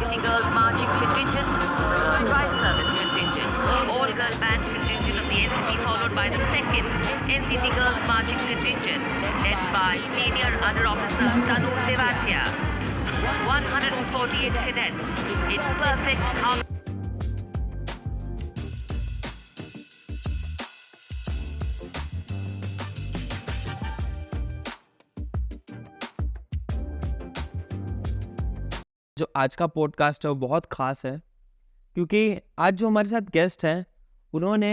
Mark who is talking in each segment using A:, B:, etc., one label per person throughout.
A: NCT Girls Marching Contingent, Dry Service Contingent, All-Girl Band Contingent of the NCT, followed by the second NCT Girls Marching Contingent, led by Senior Under Officer Tanu Devatia. 148 cadets in perfect harmony.
B: जो आज का podcast है वो बहुत ख़ास है क्योंकि आज जो हमारे साथ गेस्ट हैं उन्होंने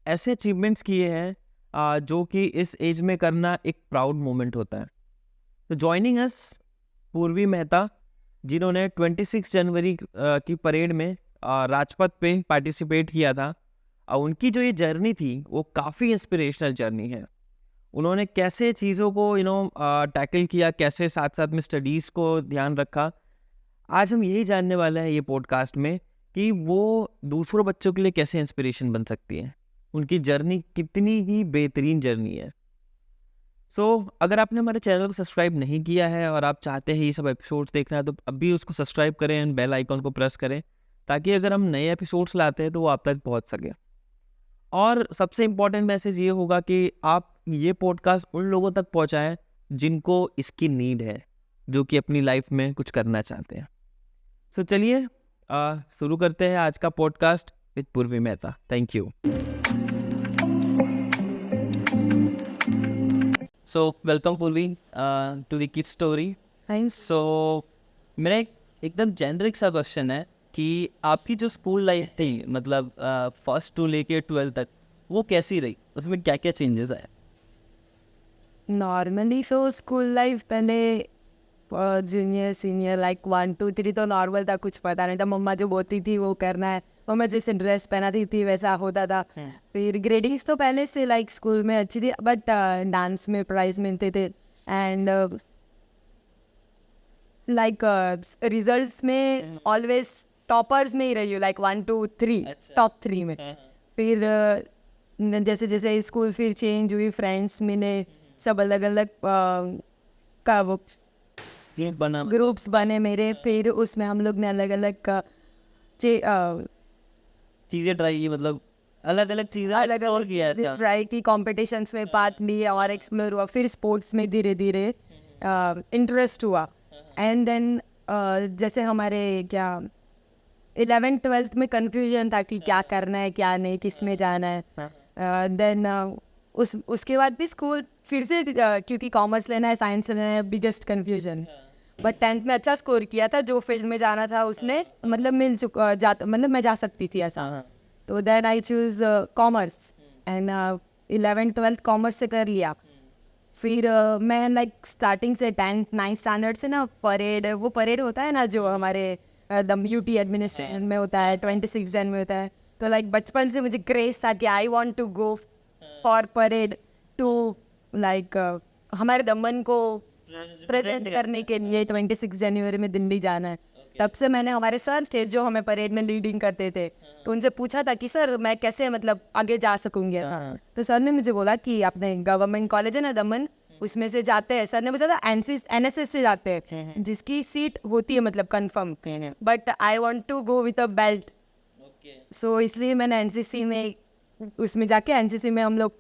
B: ऐसे अचीवमेंट्स किए हैं जो कि इस एज में करना एक प्राउड मोमेंट होता है। तो जॉइनिंग अस पूर्वी मेहता, जिन्होंने 26 जनवरी की परेड में राजपथ पे पार्टिसिपेट किया था। उनकी जो ये जर्नी थी वो काफ़ी इंस्पिरेशनल जर्नी है। उन्होंने कैसे चीज़ों को टैकल किया, कैसे साथ साथ में स्टडीज़ को ध्यान रखा, आज हम यही जानने वाले हैं ये पॉडकास्ट में कि वो दूसरों बच्चों के लिए कैसे इंस्पिरेशन बन सकती है। उनकी जर्नी कितनी ही बेहतरीन जर्नी है। अगर आपने हमारे चैनल को सब्सक्राइब नहीं किया है और आप चाहते हैं ये सब एपिसोड्स देखना है तो अभी उसको सब्सक्राइब करें एंड बेल आइकॉन को प्रेस करें ताकि अगर हम नए एपिसोड्स लाते हैं तो वो आप तक पहुंच सके। और सबसे इम्पॉर्टेंट मैसेज ये होगा कि आप ये पॉडकास्ट उन लोगों तक पहुँचाएँ जिनको इसकी नीड है, जो कि अपनी लाइफ में कुछ करना चाहते हैं। चलिए शुरू करते हैं आज का podcast with Purvi Mehta. Thank you. Welcome Purvi to the kids story.
C: Thanks.
B: मेरा एक एकदम जेनरिक सा क्वेश्चन है कि आपकी जो स्कूल लाइफ थी, मतलब फर्स्ट टू लेके 12 तक, वो कैसी रही? उसमें क्या क्या चेंजेस आए?
C: नॉर्मली तो स्कूल लाइफ पहले जूनियर सीनियर लाइक 1 2 3 तो नॉर्मल था, कुछ पता नहीं था। मम्मा जो बोलती थी वो करना है, मम्मा जैसे ड्रेस पहनाती थी वैसा होता था। फिर ग्रेडिंग्स तो पहले से लाइक स्कूल में अच्छी थी, बट डांस में प्राइज मिलते थे एंड लाइक रिजल्ट्स में ऑलवेज टॉपर्स में ही रही हूँ, लाइक 1 2 3 टॉप 3 में। फिर जैसे जैसे स्कूल फिर चेंज हुई, फ्रेंड्स मिले, सब अलग अलग ग्रुप्स बने मेरे। फिर उसमें हम लोग ने अलग अलग
B: चीज़ें ट्राई की, मतलब अलग अलग चीज़ें एक्सप्लोर किया,
C: ट्राई की, कॉम्पिटिशंस में पार्ट लिए और एक्सप्लोर हुआ। फिर स्पोर्ट्स में धीरे धीरे इंटरेस्ट हुआ। एंड देन जैसे हमारे 11th 12th में कन्फ्यूजन था कि क्या करना है क्या नहीं, किस में जाना है। देन उसके बाद भी स्कूल फिर से क्योंकि कॉमर्स लेना है साइंस लेना है, बिगेस्ट कन्फ्यूजन। बट 10th में अच्छा स्कोर किया था, जो फील्ड में जाना था उसने मतलब मतलब मैं जा सकती थी ऐसा। तो then I choose commerce and 11th 12th commerce से कर लिया। फिर मैं लाइक स्टार्टिंग से 10th 9th स्टैंडर्ड से ना वो परेड होता है ना जो हमारे UT एडमिनिस्ट्रेशन में होता है, 26 जन में होता है। तो लाइक बचपन से मुझे क्रेज था कि I want to go for parade to like हमारे दमन को प्रेजेंट करने के लिए 26 जनवरी में दिल्ली जाना है। तब से मैंने, हमारे सर थे जो हमें परेड में लीडिंग करते थे, तो उनसे पूछा था कि सर मैं कैसे मतलब आगे जा सकूंगी। तो सर ने मुझे बोला कि अपने गवर्नमेंट कॉलेज है ना दमन, उसमें से जाते हैं। सर ने मुझे था NSS से जाते हैं जिसकी सीट होती है मतलब confirm, but I want to go with a belt. So इसलिए मैंने NCC में उसमें जाके NCC में हम लोग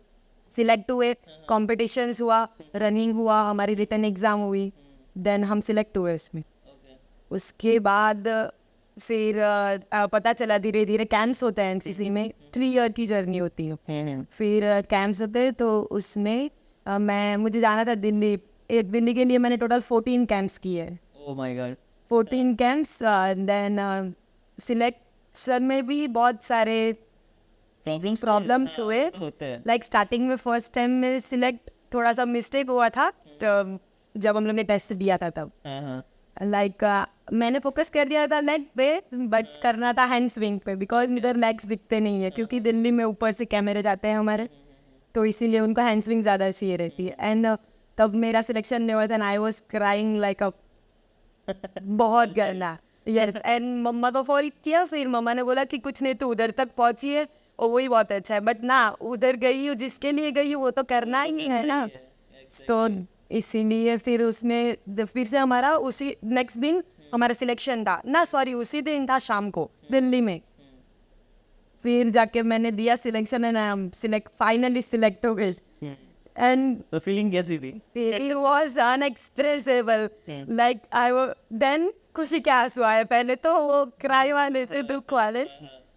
C: सिलेक्ट हुए, कॉम्पिटिशन्स हुआ, रनिंग हुआ, हमारी रिटन एग्ज़ाम हुई, देन हम सिलेक्ट हुए उसमें। उसके बाद फिर पता चला धीरे धीरे कैंप्स होते हैं NCC में, 3 ईयर की जर्नी होती है। फिर कैंप्स होते हैं तो उसमें मुझे जाना था दिल्ली। दिल्ली के लिए मैंने टोटल 14 कैंप्स किए।
B: Oh my god,
C: 14 camps. Then selection में भी बहुत सारे प्रॉब्लम्स हुए। लाइक स्टार्टिंग में फर्स्ट टाइम में सिलेक्ट थोड़ा सा मिस्टेक हुआ था, तो जब हम लोग ने टेस्ट दिया था तब लाइक मैंने फोकस कर दिया था लेग पे, बट करना था हैंड स्विंग पे, बिकॉज इधर लेग्स दिखते नहीं है क्योंकि दिल्ली में ऊपर से कैमरे जाते हैं हमारे, तो इसीलिए उनको हैंड स्विंग ज़्यादा चाहिए रहती है। एंड तब मेरा सिलेक्शन नहीं हुआ था, आई वॉज क्राइंग लाइक अ बहुत गरना। यस, एंड मम्मा को फॉर किया। फिर मम्मा ने बोला कि कुछ नहीं, तो उधर तक पहुंची है और वही बहुत अच्छा है, बट ना उधर गई हूँ जिसके लिए गई हूँ वो तो करना ही है ना। तो इसीलिए फिर उसमें फिर से हमारा उसी नेक्स्ट दिन हमारा सिलेक्शन था ना, सॉरी उसी दिन था शाम को दिल्ली में। फिर जाके मैंने दिया सिलेक्शन एंड फाइनली सिलेक्ट हो गई। एंड
B: तो फीलिंग कैसी थी?
C: it was unexpressible. Like then खुशी के आंसू आए। पहले तो वो क्राई वाले थे, दुख वाले,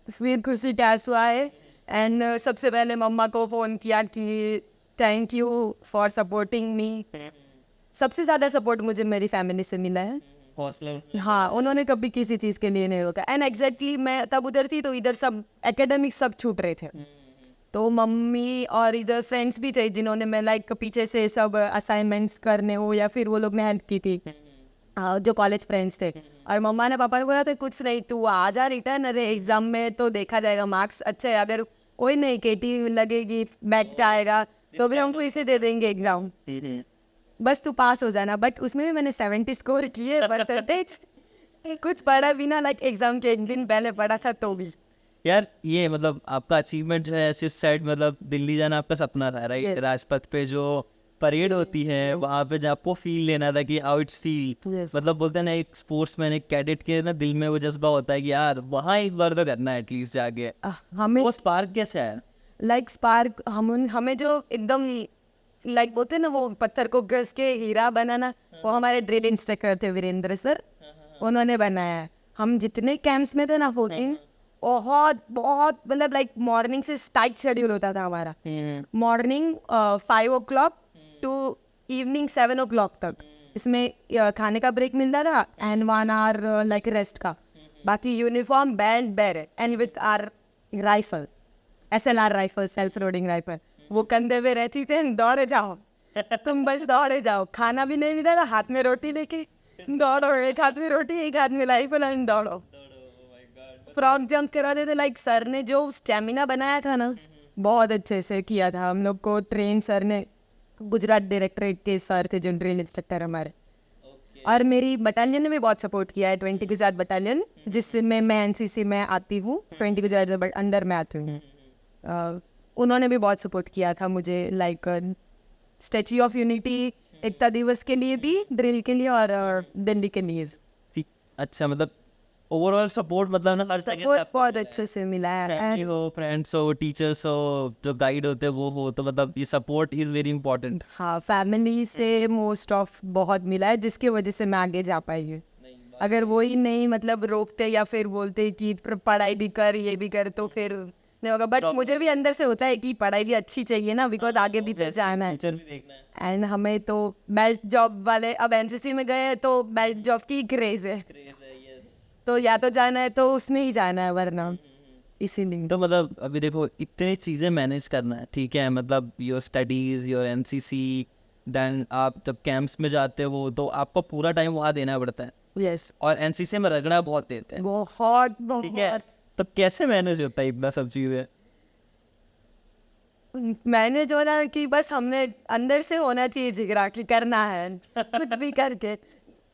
C: फिर खुशी के आंसू आए। एंड सबसे पहले मम्मा को फ़ोन किया कि thank you for supporting me. सबसे ज़्यादा सपोर्ट मुझे मेरी फैमिली से मिला है।
B: हौसला।
C: हाँ, उन्होंने कभी किसी चीज़ के लिए नहीं रोका। एंड एग्जैक्टली मैं तब उधर थी तो इधर सब एकेडमिक सब छूट रहे थे, तो मम्मी और इधर फ्रेंड्स भी थे जिन्होंने मैं लाइक पीछे से सब असाइनमेंट्स करने हो या फिर वो लोग ने हेल्प की थी, जो कॉलेज फ्रेंड्स थे। और मम्मा ने पापा ने बोला था कुछ नहीं, तू आ जा रिटर्न, अरे एग्जाम में तो देखा जाएगा, मार्क्स अच्छे हैं, अगर कोई नहीं केटी लगेगी बैठ आएगा तो भी हम इसे दे देंगे एग्जाम, बस तू पास हो जाना। बट उसमें भी मैंने 70 स्कोर किए, परसेंटेज कुछ पढ़ा भी ना, लाइक एग्जाम के एक दिन पहले पढ़ा था तो भी।
B: यार ये मतलब आपका अचीवमेंट जो है ऐसे साइड, मतलब दिल्ली जाना आपका सपना था राइट?
C: Yes.
B: राजपथ पे जो परेड होती है वहाँ पे जब आपको फील लेना था कि हाउ इट्स फील,
C: Yes.
B: मतलब बोलते हैं ना एक स्पोर्ट्समैन एक कैडेट के ना दिल में वो जज्बा होता है कि यार वहाँ एक बार तो करना है एटलीस्ट जाके।
C: हमें
B: वो स्पार्क कैसे आया?
C: लाइक स्पार्क हमें जो एकदम लाइक बोलते हैं ना वो पत्थर को घस के हीरा बनाना, वो हमारे ड्रिल इंस्ट्रक्टर थे वीरेंद्र सर, उन्होंने बनाया है। हम जितने कैंप्स में थे ना 14, बहुत बहुत मतलब लाइक मॉर्निंग से टाइट शेड्यूल होता था हमारा। Morning 5 o'clock to evening 7 o'clock तक, इसमें खाने का ब्रेक मिलता था एंड 1 hour लाइक रेस्ट का। बाकी uniform band beret and with our rifle, SLR rifle, self loading rifle, वो कंधे पे रहती थे, दौड़े जाओ तुम, बस दौड़े जाओ। खाना भी नहीं मिला था, हाथ में रोटी लेके दौड़ो, एक हाथ में रोटी एक हाथ में राइफल एंड दौड़ो। फ्रॉग जंप करा देते, लाइक सर ने जो स्टेमिना बनाया था ना बहुत अच्छे से किया था हम लोग को। ट्रेन सर ने, गुजरात डायरेक्टरेट के सर थे जो ड्रिल इंस्ट्रक्टर हमारे, और मेरी बटालियन ने भी बहुत सपोर्ट किया है, 20 गुजरात बटालियन, जिसमें मैं NCC में आती हूँ, 20 गुजरात अंडर में आती हूँ। उन्होंने भी बहुत सपोर्ट किया था मुझे, लाइक स्टैच्यू ऑफ यूनिटी, एकता दिवस के लिए भी, ड्रिल के लिए और दिल्ली के लिए।
B: ठीक, अच्छा मतलब ओवरऑल सपोर्ट मतलब ना हर जगह से
C: सपोर्ट
B: आपको
C: बहुत
B: मिला है।
C: अच्छे से मिला है।
B: फैमिली हो, फ्रेंड्स हो, टीचर्स हो, जो गाइड होते हैं वो हो, तो मतलब ये सपोर्ट इज वेरी इंपॉर्टेंट।
C: हाँ, फैमिली से मोस्ट ऑफ बहुत मिला है, जिसकी वजह से मैं आगे जा पाई हूँ। अगर वो ही नहीं मतलब रोकते या फिर बोलते कि पढ़ाई भी कर, ये भी कर, तो फिर नहीं होगा। बट मुझे भी अंदर से होता है कि पढ़ाई भी अच्छी चाहिए ना, बिकॉज आगे भी तो जाना है।
B: फ्यूचर भी देखना है।
C: एंड हमें तो बेल्ट जॉब वाले, अब NCC में गए तो बेल्ट जॉब की क्रेज है, तो या तो जाना है तो उसमें ही जाना है, वरना इसीलिए।
B: तो मतलब अभी देखो इतनी चीज़ें मैनेज करना है, ठीक है, मतलब your studies, your NCC, then आप जब कैंप्स में जाते हो तो आपको पूरा टाइम वहाँ देना पड़ता है।
C: यस,
B: और NCC में रगड़ा बहुत देते हैं,
C: बहुत
B: ठीक है,
C: बहुत
B: तो कैसे मैनेज होता है इतना सब चीज़ें?
C: मैंने जो ना कि बस हमने अंदर से होना चाहिए जिगरा कि करना है कुछ भी करके।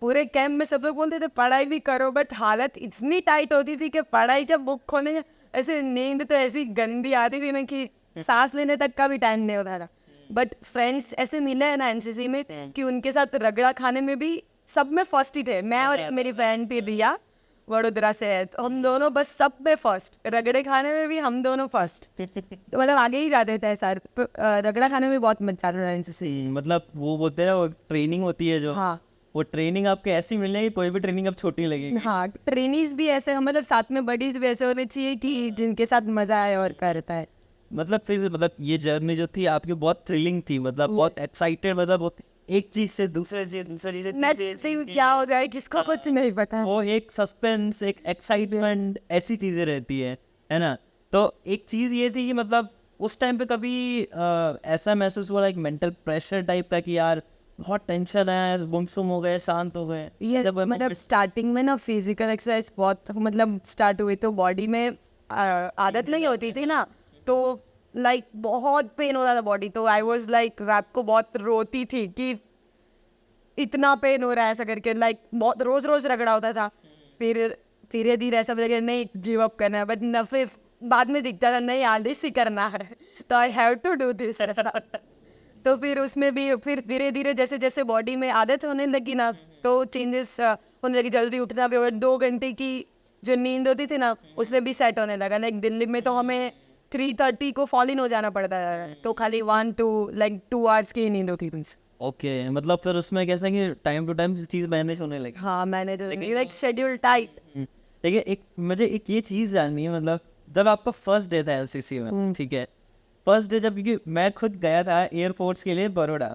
C: पूरे कैंप में सब लोग बोलते थे पढ़ाई भी करो, बट हालत इतनी टाइट होती थी कि पढ़ाई जब बुक खोले ऐसे नींद तो ऐसी गंदी आती थी ना कि सांस लेने तक का भी टाइम नहीं होता था। बट फ्रेंड्स ऐसे मिले हैं ना NCC में कि उनके साथ रगड़ा खाने में भी सब में फर्स्ट ही थे। मैं और एक मेरी फ्रेंड भी रिया, वडोदरा से है, तो हम दोनों बस सब में फर्स्ट, रगड़े खाने में भी हम दोनों फर्स्ट, तो मतलब आगे ही जाते थे सर। रगड़ा खाने में बहुत मजा आता था NCC।
B: मतलब वो बोलते हैं ना वो ट्रेनिंग होती है जो,
C: हाँ
B: वो ट्रेनिंग आपके ऐसी मिलने की कोई भी ट्रेनिंग अब छोटी नहीं लगेगी।
C: हाँ, ट्रेनीज भी ऐसे मतलब साथ में बडीज भी ऐसे होने चाहिए कि जिनके साथ मजा आए और करता है।
B: मतलब फिर मतलब ये जर्नी जो थी आपकी बहुत थ्रिलिंग थी, मतलब बहुत एक्साइटेड, मतलब एक चीज से दूसरे चीज, दूसरी चीज से
C: नेक्स्ट
B: तीसरी
C: टाइम
B: चीज,
C: क्या हो जाए किसको कुछ नहीं पता।
B: वो एक सस्पेंस, एक एक्साइटमेंट, ऐसी चीजें रहती है ना। तो एक चीज ये थी कि मतलब उस टाइम पे कभी ऐसा महसूस हुआ एक मेंटल प्रेशर टाइप का कि यार बहुत टेंशन है, गुमसुम हो गए, शांत हो गए?
C: ये
B: जब
C: मतलब स्टार्टिंग में ना फिजिकल एक्सरसाइज बहुत मतलब स्टार्ट हुई तो बॉडी में आदत नहीं होती थी ना, तो लाइक बहुत पेन होता था बॉडी। तो आई वाज लाइक रात को बहुत रोती थी कि इतना पेन हो रहा है ऐसा करके, लाइक बहुत रोज रोज रगड़ा होता था। फिर धीरे धीरे ऐसा लगे नहीं गिव अप करना है, बट न फिर बाद में दिखता था नहीं आर्टिस्ट ही करना है, तो I have to do this. तो फिर उसमें भी फिर धीरे धीरे जैसे जैसे बॉडी में आदत होने लगी ना, तो चेंजेस होने लगे, जल्दी उठना भी होगा, 2 घंटे की जो नींद होती थी ना उसमें भी सेट होने लगा। लाइक दिल्ली में तो हमें 3:30 को फॉल इन हो जाना पड़ता था, तो खाली 1 to 2 आवर्स की नींद होती थी।
B: ओके मतलब फिर उसमें कैसा कि टाइम टू टाइम चीज़ मैनेज होने लगी।
C: हाँ, मैंने तो लाइक शेड्यूल टाइट।
B: देखिए एक मुझे एक ये चीज़ जाननी है, मतलब जब आपका फर्स्ट डे था एलसीसी में, ठीक है, फर्स्ट डे जब, क्योंकि मैं खुद गया था एयरपोर्ट्स के लिए बड़ौदा,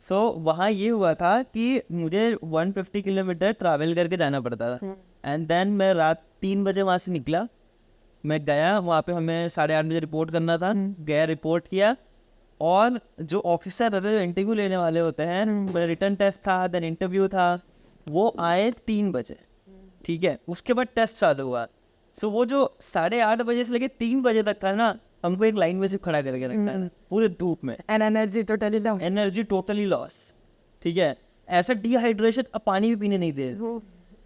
B: सो वहाँ ये हुआ था कि मुझे 150 किलोमीटर ट्रैवल करके जाना पड़ता था, एंड देन मैं रात 3 बजे वहाँ से निकला, मैं गया वहाँ पे, हमें 8:30 बजे रिपोर्ट करना था, गया रिपोर्ट किया, और जो ऑफिसर रहते जो इंटरव्यू लेने वाले होते हैं, रिटर्न टेस्ट था, देन इंटरव्यू था, वो आए 3 बजे, ठीक है, उसके बाद टेस्ट चालू हुआ। सो वो जो 8:30 बजे से लेके 3 बजे तक था ना, हमको एक लाइन में सिर्फ खड़ा करके रखता था पूरे धूप में,
C: and energy totally loss.
B: Energy totally loss, ठीक है, ऐसा डिहाइड्रेशन, अब पानी भी पीने नहीं दे रहे,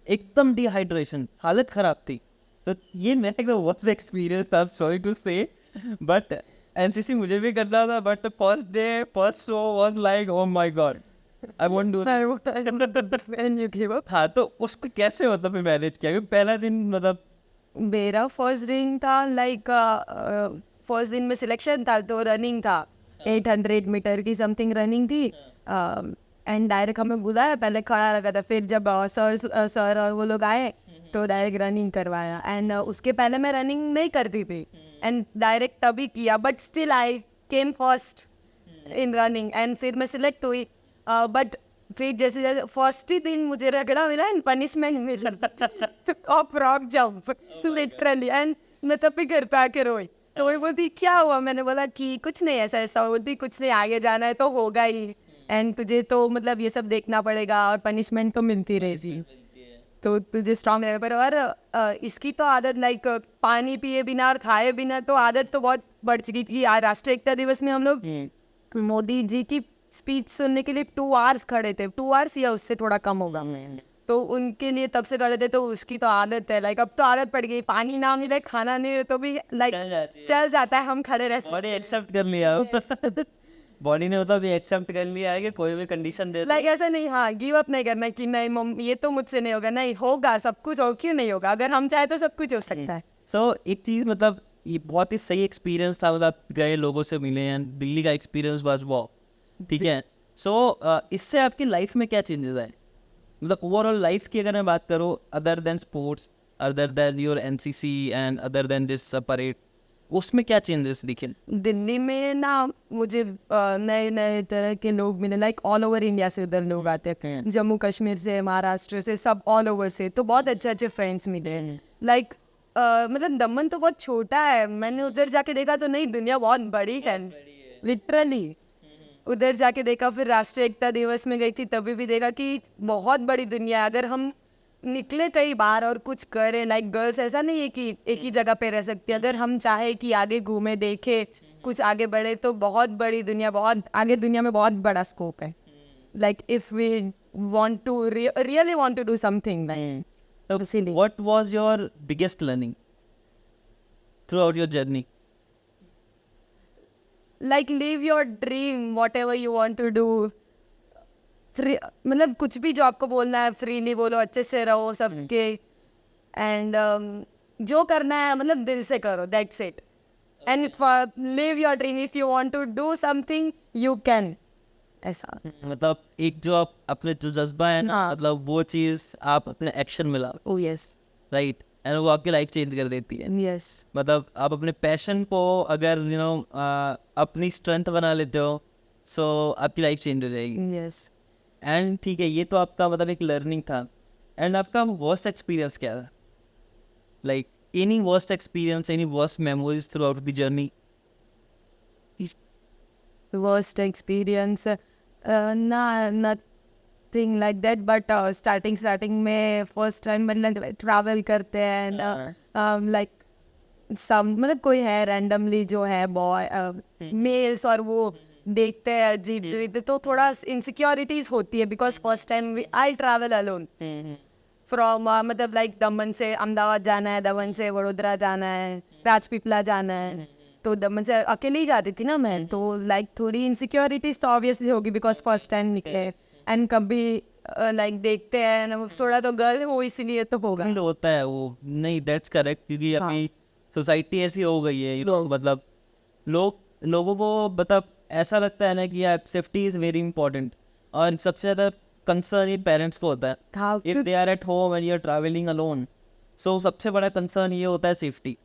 B: एकदम डिहाइड्रेशन, हालत खराब थी। तो ये मेरा एकदम वर्स्ट एक्सपीरियंस था, सॉरी टू से, बट एनसीसी मुझे भी करना था, but first day first show was like oh my God, I won't do this,
C: and you give up.
B: हाँ, तो उसको कैसे मतलब फिर मैनेज किया, क्योंकि पहला दिन मतलब
C: मेरा फर्स्ट दिन था लाइक फर्स्ट दिन में सिलेक्शन था, तो रनिंग था, 800 मीटर की समथिंग रनिंग थी, एंड डायरेक्ट हमें बुलाया, पहले खड़ा रखा था, फिर जब सर और वो लोग आए तो डायरेक्ट रनिंग करवाया, एंड उसके पहले मैं रनिंग नहीं करती थी, एंड डायरेक्ट तभी किया, but still I came first in running, and फिर मैं सिलेक्ट हुई, बट फिर जैसे जैसे फर्स्ट ही दिन मुझे रगड़ा मिला एंड पनिशमेंट मिला और फ्रॉक जंप लिटरली, एंड मैं तब भी घर पे आके रोई, तो वही बोलती क्या हुआ, मैंने बोला कि कुछ नहीं, ऐसा ऐसा, बोलती कुछ नहीं, आगे जाना है तो होगा ही, एंड तुझे तो मतलब ये सब देखना पड़ेगा और पनिशमेंट तो मिलती रहेगी, तो तुझे स्ट्रांग रहना पड़ेगा। और इसकी तो आदत लाइक पानी पिए बिना और खाए बिना तो आदत तो बहुत बढ़ चुकी थी। आज राष्ट्रीय एकता दिवस में हम लोग मोदी जी की स्पीच सुनने के लिए 2 आवर्स खड़े थे, 2 आवर्स या उससे थोड़ा कम होगा, तो उनके लिए तब से खड़े थे, तो उसकी तो आदत है, लाइक अब तो आदत पड़ गई, पानी ना मिले खाना नहीं तो भी लाइक चल जाता है, हम खड़े रह
B: बॉडी एक्सेप्ट कर लिया, बॉडी ने मतलब एक्सेप्ट कर लिया है कि कोई भी कंडीशन दे
C: लाइक ऐसा नहीं, हाँ गिव अप नहीं करना कि नहीं मम्मी ये तो मुझसे नहीं होगा, नहीं होगा सब कुछ, और क्यों नहीं होगा, अगर हम चाहे तो सब कुछ हो सकता है।
B: सो एक चीज़ मतलब ये बहुत ही सही एक्सपीरियंस था, मतलब गए लोगों से मिले हैं, दिल्ली का एक्सपीरियंस वाज वो, ठीक है। सो इससे आपकी लाइफ में क्या चेंजेस आए, मतलब ओवरऑल लाइफ की अगर मैं बात करूँ, other than sports, other than your NCC and other than this parade, उसमें क्या चेंजेस दिखे?
C: दिल्ली में ना मुझे नए नए तरह के लोग मिले, लाइक ऑल ओवर इंडिया से उधर लोग आते थे, जम्मू कश्मीर से, महाराष्ट्र से, सब ऑल ओवर से, तो बहुत अच्छे अच्छे फ्रेंड्स मिले। लाइक मतलब दमन तो बहुत छोटा है, मैंने उधर जाके देखा तो नहीं, दुनिया बहुत बड़ी है लिटरली, उधर जाके देखा, फिर राष्ट्रीय एकता दिवस में गई थी तभी भी देखा कि बहुत बड़ी दुनिया है, अगर हम निकले कई बार और कुछ करें, लाइक गर्ल्स ऐसा नहीं है कि एक ही जगह पे रह सकती है, अगर हम चाहे कि आगे घूमे देखे कुछ आगे बढ़े तो बहुत बड़ी दुनिया, बहुत आगे दुनिया में बहुत बड़ा स्कोप है, like if we want to really want to do something like.
B: What was your biggest learning throughout your journey?
C: Like live your dream, whatever you want to do. मतलब कुछ भी जो आपको बोलना है फ्रीली बोलो, अच्छे से रहो सबके, एंड जो करना है मतलब दिल से करो, that's it, and live your dream, if you want to do something you can, ऐसा।
B: मतलब एक जो आप अपने जो जज्बा है ना,
C: हाँ।
B: मतलब वो चीज़ आप अपने एक्शन में लाओ,
C: ओह यस,
B: राइट, एंड वो आपकी लाइफ चेंज कर देती है।
C: यस,
B: मतलब आप अपने पैशन को अगर अपनी स्ट्रेंथ बना लेते हो, सो आपकी लाइफ चेंज हो जाएगी।
C: यस।
B: एंड ठीक है, ये तो आपका मतलब एक लर्निंग था, एंड आपका वर्स्ट एक्सपीरियंस क्या था, like any worst experience, any worst memories through out the journey?
C: Worst experience, nothing like that, but starting में first time मतलब travel करते हैं, like some मतलब कोई है randomly जो है boy males, और वो देखते हैं अजीब, तो थोड़ा insecurities होती है, because first time I travel alone from मतलब like दमन से अहमदाबाद जाना है, दमन से वडोदरा जाना है, राजपीपला जाना है, तो दमन से अकेले ही जाती थी ना मैं, तो लाइक थोड़ी इनसिक्योरिटीज तो ऑब्वियसली होगी, बिकॉज फर्स्ट टाइम निकले, एंड कभी लाइक देखते हैं ना, थोड़ा तो गर्ल हो इसलिए तो होगा।
B: फील होता है वो, नहीं दैट्स करेक्ट, क्योंकि
C: हाँ।
B: अभी सोसाइटी ऐसी हो गई है, you know,
C: Yes.
B: मतलब लोगों को मतलब ऐसा लगता है ना कि यार सेफ्टी इज़ वेरी इंपॉर्टेंट, और सबसे ज़्यादा कंसर्न ये पेरेंट्स को होता है
C: हाँ,
B: if they are at home and you are travelling alone. So सबसे बड़ा कंसर्न ये होता है सेफ्टी,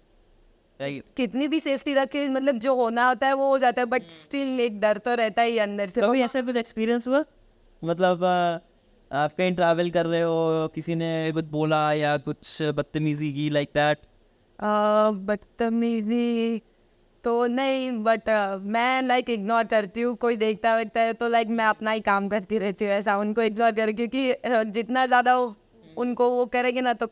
B: राइट।
C: कितनी भी सेफ्टी रखे, मतलब जो होना होता है वो हो जाता है, बट स्टिल एक डर तो रहता ही है अंदर से।
B: कभी ऐसा कुछ एक्सपीरियंस हुआ, मतलब आप कहीं ट्रैवल कर रहे हो, किसी ने कुछ बोला या कुछ बदतमीजी की लाइक दैट?
C: बदतमीजी तो नहीं, बट मैं लाइक इग्नोर करती हूँ। कोई देखता वेखता है तो लाइक मैं अपना ही काम करती रहती हूँ, ऐसा उनको इग्नोर कर, क्योंकि जितना ज़्यादा उनको वो करेंगे ना तो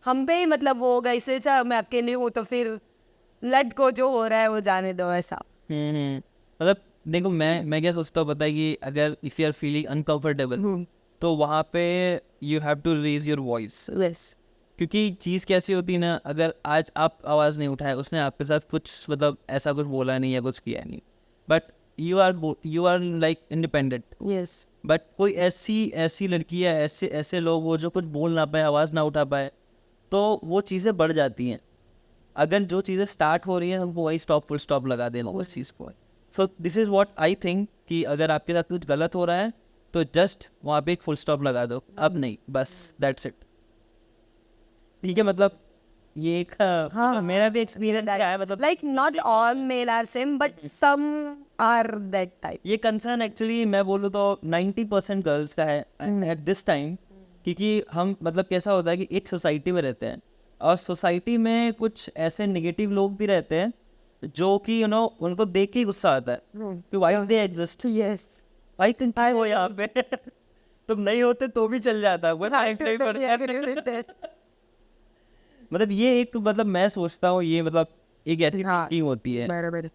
C: हम पे ही मतलब वो होगा। इससे अच्छा मैं अकेली हूँ तो फिर लट को जो हो रहा है वो जाने दो, ऐसा।
B: मतलब देखो, मैं क्या सोचता हूँ पता है, कि अगर if you are feeling uncomfortable तो वहाँ पे you have to raise your voice,
C: yes.
B: क्योंकि चीज़ कैसी होती है ना, अगर आज आप आवाज़ नहीं उठाए, उसने आपके साथ कुछ मतलब ऐसा कुछ बोला नहीं या कुछ किया नहीं, but you are like independent,
C: yes.
B: But कोई ऐसी लड़की या ऐसे लोग हो जो कुछ बोल ना पाए, आवाज़ ना उठा पाए, तो वो चीज़ें बढ़ जाती हैं। अगर जो चीज़ें स्टार्ट हो रही हैं हमको वही फुल स्टॉप लगा देना उस चीज़ को। So this is what I think, कि अगर आपके साथ कुछ गलत हो रहा है तो जस्ट वहाँ पे एक फुल स्टॉप लगा दो, अब नहीं, बस दैट्स इट। ठीक है, मतलब ये एक
C: हाँ।
B: मेरा भी एक्सपीरियंस रहा है, मतलब
C: like not all male are same, but some are that type.
B: ये कंसर्न एक्चुअली मैं बोलूँ तो 90% गर्ल्स का है एट दिस टाइम, क्योंकि हम मतलब कैसा होता है कि एक सोसाइटी में रहते हैं, और सोसाइटी में कुछ ऐसे नेगेटिव लोग भी रहते हैं जो कि यू नो उनको देख के ही गुस्सा आता है कि why they exist,
C: yes.
B: I think वो यहाँ पे तुम नहीं होते तो भी चल जाता मतलब ये एक मतलब मैं सोचता हूँ ये मतलब एक ऐसी
C: हाँ।
B: थिंकिंग होती है।
C: बराबर।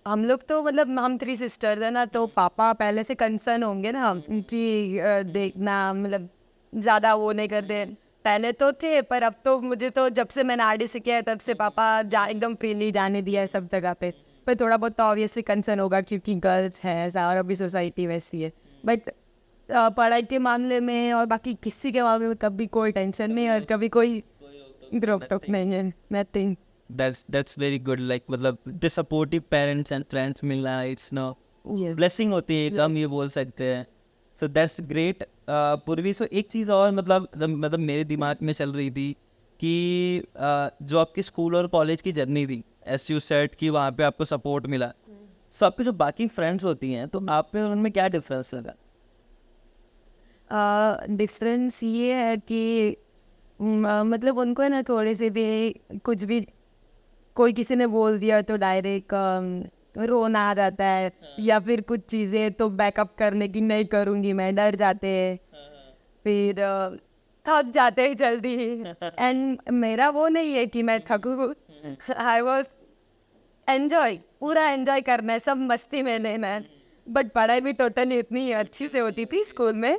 C: हम लोग तो मतलब हम 3 सिस्टर्स है ना, तो पापा पहले से कंसर्न होंगे ना कि देखना, मतलब ज़्यादा वो नहीं करते। पहले तो थे, पर अब तो मुझे तो जब से मैंने आरडी से किया है तब से पापा एकदम फ्रीली जाने दिया है सब जगह पे। पर थोड़ा बहुत तो ऑब्वियसली कंसर्न होगा क्योंकि गर्ल्स हैं ऐसा, और अभी सोसाइटी वैसी है। बट पढ़ाई के मामले में और बाकी किसी के मामले में कभी कोई टेंशन नहीं, और कभी कोई रोक टोक नहीं है, nothing.
B: That's very good, like मतलब the supportive parents and friends मिलना, it's no
C: Yes.
B: blessing होती है, कम ये बोल सकते हैं। So that's great। पूर्वी सो एक चीज़ और मतलब मेरे दिमाग में चल रही थी कि जो आपकी स्कूल और कॉलेज की जर्नी थी, एस यू सेट की, वहाँ पे आपको सपोर्ट मिला, सो आपके जो बाकी फ्रेंड्स होती हैं तो आप पे उनमें क्या डिफरेंस लगा?
C: डिफरेंस ये है कि मतलब उनको है ना थोड़े से भी कुछ भी कोई किसी ने बोल दिया तो डायरेक्ट रोना आ जाता है, या फिर कुछ चीज़ें तो बैकअप करने की नहीं करूँगी मैं, डर जाते हैं, फिर थक जाते हैं जल्दी। एंड मेरा वो नहीं है कि मैं थकूँ, आई वॉज एन्जॉय, पूरा एन्जॉय करना है, सब मस्ती में लेना है। बट पढ़ाई भी टोटली इतनी अच्छी से होती थी स्कूल में,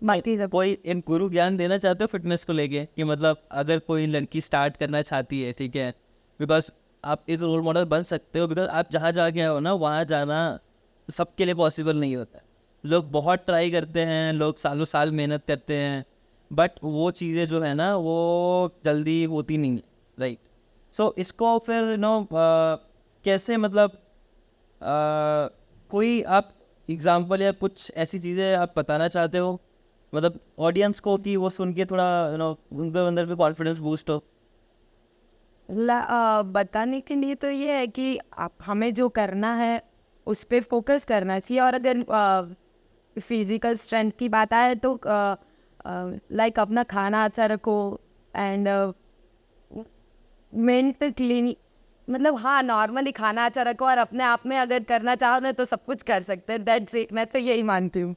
C: बाकी सब।
B: कोई एक गुरु ज्ञान देना चाहते हो फिटनेस को लेके, कि मतलब अगर कोई लड़की स्टार्ट करना चाहती है, ठीक है, बिकॉज आप एक रोल मॉडल बन सकते हो, बिकॉज आप जहाँ जा के हो ना वहाँ जाना सबके लिए पॉसिबल नहीं होता। लोग बहुत ट्राई करते हैं, लोग सालों साल मेहनत करते हैं, बट वो चीज़ें जो है ना वो जल्दी होती नहीं है, राइट। सो इसको फिर नो कैसे मतलब कोई आप एग्जाम्पल या कुछ ऐसी चीज़ें आप बताना चाहते हो मतलब ऑडियंस को, कि वो सुन के थोड़ा यू नो उनके अंदर भी कॉन्फिडेंस बूस्ट हो?
C: बताने के लिए तो ये है कि आप हमें जो करना है उस पर फोकस करना चाहिए। और अगर फिजिकल स्ट्रेंथ की बात आए तो लाइक अपना खाना अच्छा रखो, एंड मेंटल क्लीन, मतलब हाँ नॉर्मली खाना अच्छा रखो, और अपने आप में अगर करना चाहो ना तो सब कुछ कर सकते हैं, दैट्स इट। मैं तो यही मानती हूँ।